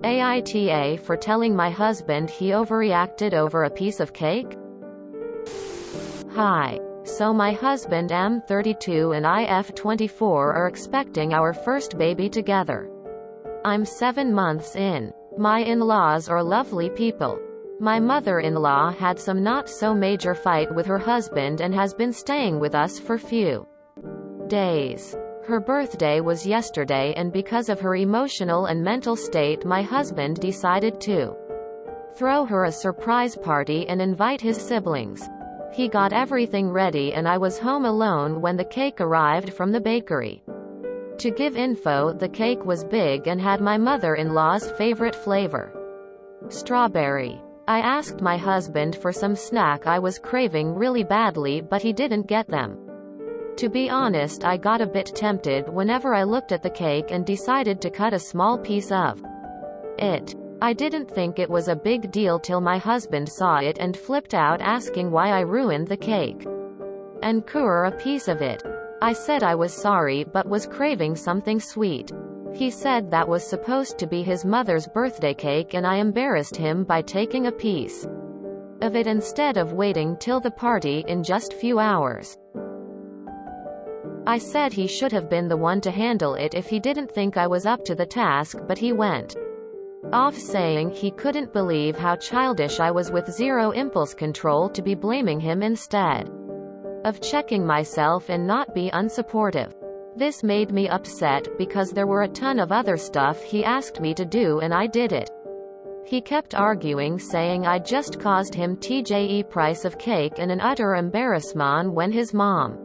AITA for telling my husband he overreacted over a piece of cake? Hi. So my husband M32 and I F24 are expecting our first baby together. I'm 7 months in. My in-laws are lovely people. My mother-in-law had some not-so-major fight with her husband and has been staying with us for few days. Her birthday was yesterday, and because of her emotional and mental state, my husband decided to throw her a surprise party and invite his siblings. He got everything ready and I was home alone when the cake arrived from the bakery. To give info, the cake was big and had my mother-in-law's favorite flavor, strawberry. I asked my husband for some snack I was craving really badly, but he didn't get them. To be honest, I got a bit tempted whenever I looked at the cake and decided to cut a small piece of it. I didn't think it was a big deal till my husband saw it and flipped out asking why I ruined the cake and cut a piece of it. I said I was sorry but was craving something sweet. He said that was supposed to be his mother's birthday cake and I embarrassed him by taking a piece of it instead of waiting till the party in just few hours. I said he should have been the one to handle it if he didn't think I was up to the task, but he went off saying he couldn't believe how childish I was with zero impulse control to be blaming him instead of checking myself and not be unsupportive. This made me upset because there were a ton of other stuff he asked me to do and I did it. He kept arguing, saying I just caused him TJE price of cake and an utter embarrassment when his mom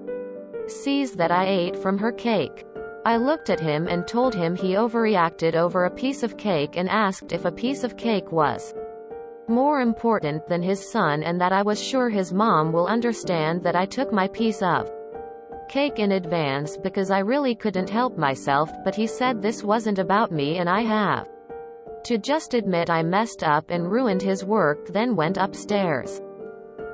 sees that I ate from her cake. I looked at him and told him he overreacted over a piece of cake and asked if a piece of cake was more important than his son and that I was sure his mom will understand that I took my piece of cake in advance because I really couldn't help myself, but he said this wasn't about me and I have to just admit I messed up and ruined his work, then went upstairs.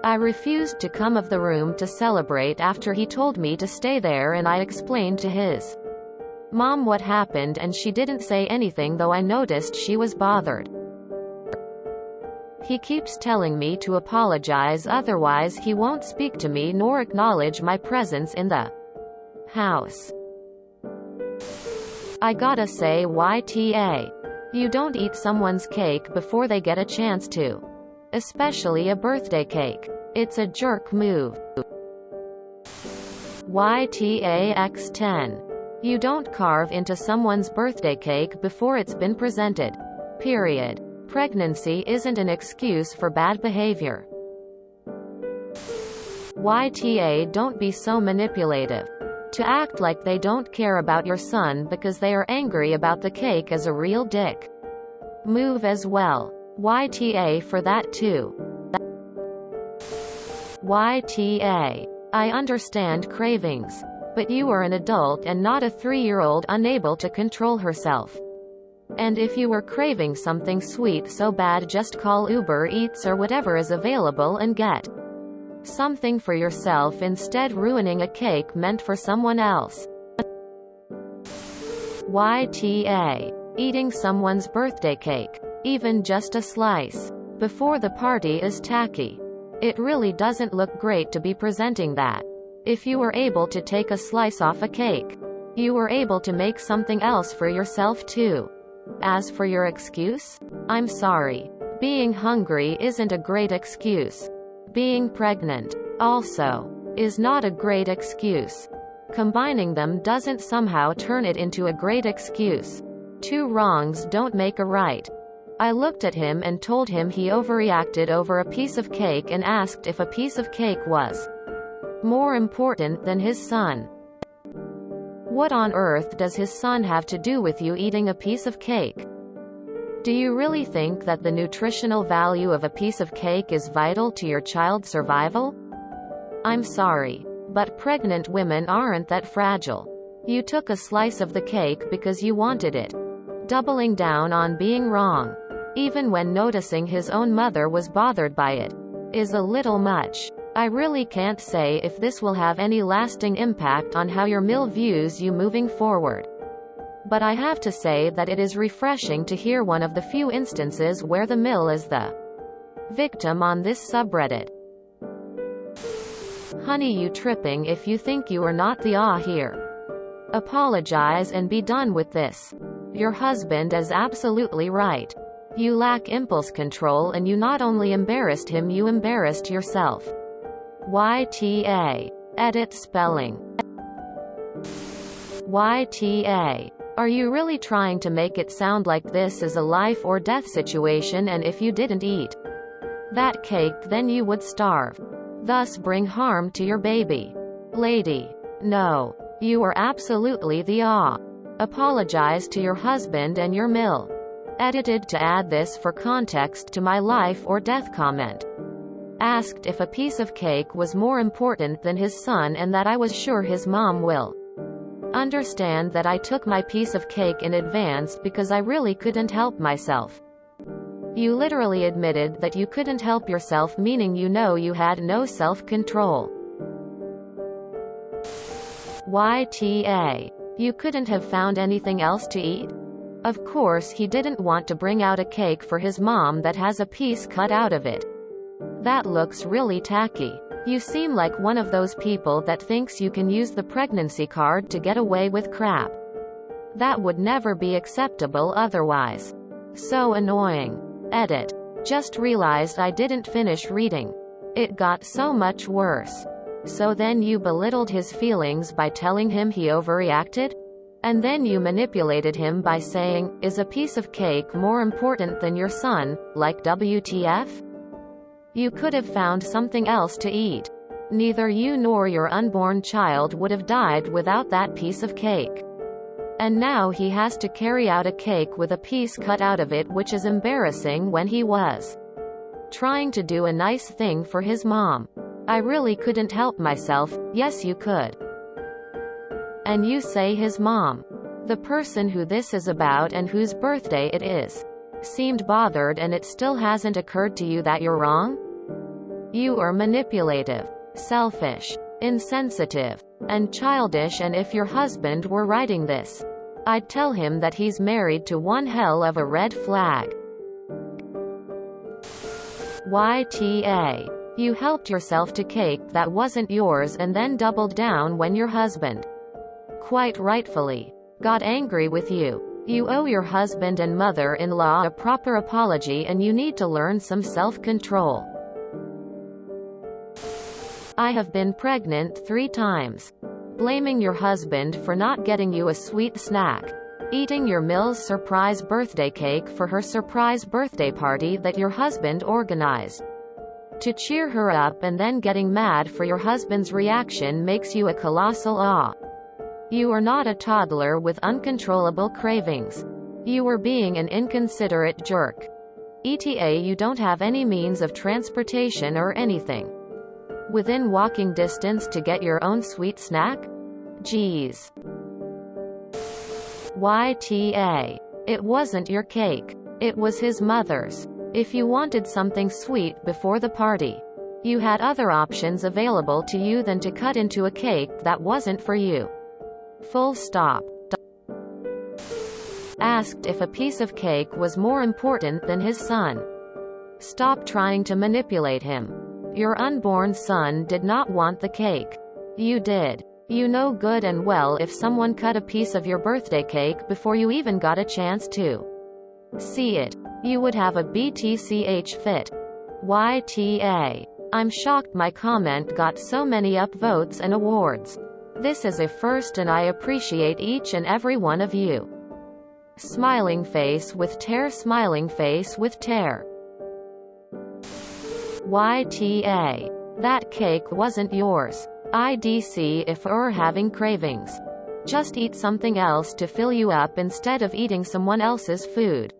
I refused to come of the room to celebrate after he told me to stay there, and I explained to his mom what happened and she didn't say anything, though I noticed she was bothered. He keeps telling me to apologize, otherwise he won't speak to me nor acknowledge my presence in the house. I gotta say, YTA. You don't eat someone's cake before they get a chance to. Especially a birthday cake. It's a jerk move. YTAX10. You don't carve into someone's birthday cake before it's been presented. Period. Pregnancy isn't an excuse for bad behavior. YTA, don't be so manipulative. To act like they don't care about your son because they are angry about the cake is a real dick move as well. YTA for that too. YTA. I understand cravings. But you are an adult and not a 3-year-old unable to control herself. And if you were craving something sweet so bad, just call Uber Eats or whatever is available and get something for yourself instead, ruining a cake meant for someone else. YTA. Eating someone's birthday cake, even just a slice, before the party is tacky. It really doesn't look great to be presenting that. If you were able to take a slice off a cake, you were able to make something else for yourself too. As for your excuse, I'm sorry. Being hungry isn't a great excuse. Being pregnant, also, is not a great excuse. Combining them doesn't somehow turn it into a great excuse. Two wrongs don't make a right. I looked at him and told him he overreacted over a piece of cake and asked if a piece of cake was more important than his son. What on earth does his son have to do with you eating a piece of cake? Do you really think that the nutritional value of a piece of cake is vital to your child's survival? I'm sorry, but pregnant women aren't that fragile. You took a slice of the cake because you wanted it. Doubling down on being wrong, even when noticing his own mother was bothered by it, is a little much. I really can't say if this will have any lasting impact on how your MIL views you moving forward. But I have to say that it is refreshing to hear one of the few instances where the mill is the victim on this subreddit. Honey, you tripping if you think you are not the here. Apologize and be done with this. Your husband is absolutely right. You lack impulse control and you not only embarrassed him, you embarrassed yourself. YTA. Edit spelling. YTA. Are you really trying to make it sound like this is a life or death situation, and if you didn't eat that cake then you would starve, thus bring harm to your baby? Lady. No. You are absolutely the Apologize to your husband and your mill. Edited to add this for context to my life or death comment. Asked if a piece of cake was more important than his son and that I was sure his mom will understand that I took my piece of cake in advance because I really couldn't help myself. You literally admitted that you couldn't help yourself, meaning you had no self-control. YTA. You couldn't have found anything else to eat? Of course he didn't want to bring out a cake for his mom that has a piece cut out of it. That looks really tacky. You seem like one of those people that thinks you can use the pregnancy card to get away with crap. That would never be acceptable otherwise. So annoying. Edit. Just realized I didn't finish reading. It got so much worse. So then you belittled his feelings by telling him he overreacted? And then you manipulated him by saying, is a piece of cake more important than your son, like WTF? You could have found something else to eat. Neither you nor your unborn child would have died without that piece of cake. And now he has to carry out a cake with a piece cut out of it, which is embarrassing when he was trying to do a nice thing for his mom. I really couldn't help myself. Yes, you could. And you say his mom, the person who this is about and whose birthday it is, seemed bothered, and it still hasn't occurred to you that you're wrong? You are manipulative, selfish, insensitive, and childish, and if your husband were writing this, I'd tell him that he's married to one hell of a red flag. YTA. You helped yourself to cake that wasn't yours and then doubled down when your husband, quite rightfully, got angry with you. You owe your husband and mother-in-law a proper apology, and you need to learn some self-control. I have been pregnant 3 times. Blaming your husband for not getting you a sweet snack. Eating your Mill's surprise birthday cake for her surprise birthday party that your husband organized to cheer her up, and then getting mad for your husband's reaction makes you a colossal You are not a toddler with uncontrollable cravings. You are being an inconsiderate jerk. ETA, you don't have any means of transportation or anything within walking distance to get your own sweet snack? Jeez. YTA. It wasn't your cake. It was his mother's. If you wanted something sweet before the party, you had other options available to you than to cut into a cake that wasn't for you. Full stop. Asked if a piece of cake was more important than his son. Stop trying to manipulate him. Your unborn son did not want the cake. You did. You know good and well if someone cut a piece of your birthday cake before you even got a chance to see it, you would have a BTCH fit. YTA. I'm shocked my comment got so many upvotes and awards. This is a first, and I appreciate each and every one of you. Smiling face with tear, smiling face with tear. YTA. That cake wasn't yours. IDC if you're having cravings. Just eat something else to fill you up instead of eating someone else's food.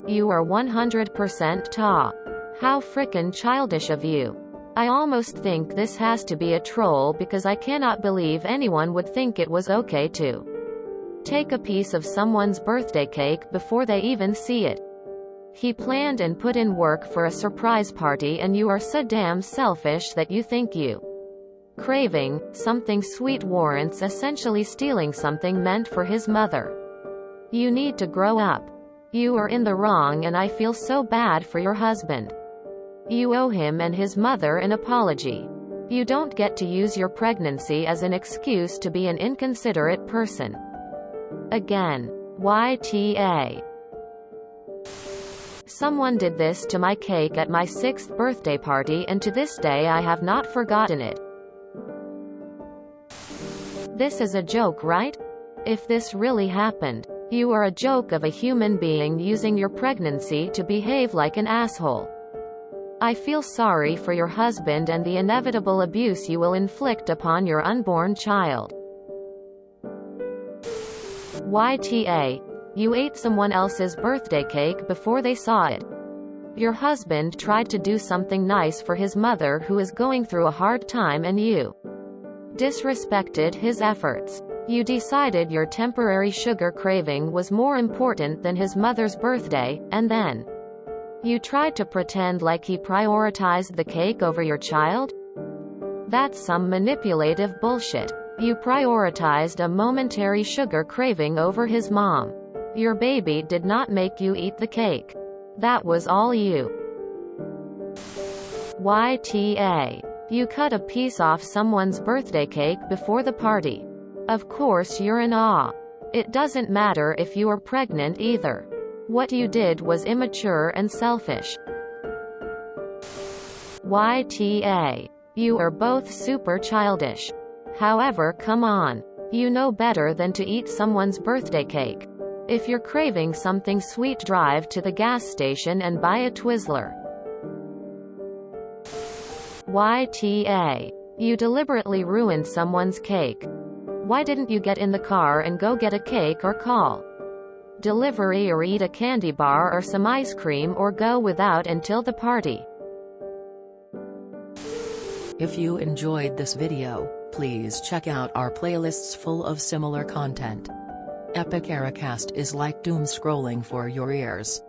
You are 100% How frickin' childish of you. I almost think this has to be a troll, because I cannot believe anyone would think it was okay to take a piece of someone's birthday cake before they even see it. He planned and put in work for a surprise party, and you are so damn selfish that you think you Craving something sweet warrants essentially stealing something meant for his mother. You need to grow up. You are in the wrong and I feel so bad for your husband. You owe him and his mother an apology. You don't get to use your pregnancy as an excuse to be an inconsiderate person. Again. YTA. Someone did this to my cake at my 6th birthday party and to this day I have not forgotten it. This is a joke, right? If this really happened, you are a joke of a human being using your pregnancy to behave like an asshole. I feel sorry for your husband and the inevitable abuse you will inflict upon your unborn child. YTA. You ate someone else's birthday cake before they saw it. Your husband tried to do something nice for his mother who is going through a hard time and you disrespected his efforts. You decided your temporary sugar craving was more important than his mother's birthday, and then you tried to pretend like he prioritized the cake over your child? That's some manipulative bullshit. You prioritized a momentary sugar craving over his mom. Your baby did not make you eat the cake. That was all you. YTA. You cut a piece off someone's birthday cake before the party. Of course you're in awe. It doesn't matter if you are pregnant either. What you did was immature and selfish. YTA. You are both super childish. However, come on. You know better than to eat someone's birthday cake. If you're craving something sweet, drive to the gas station and buy a Twizzler. YTA. You deliberately ruined someone's cake. Why didn't you get in the car and go get a cake or call delivery or eat a candy bar or some ice cream or go without until the party? If you enjoyed this video, please check out our playlists full of similar content. AmITheAsshole is like doom scrolling for your ears.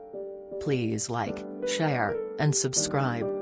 Please like, share, and subscribe.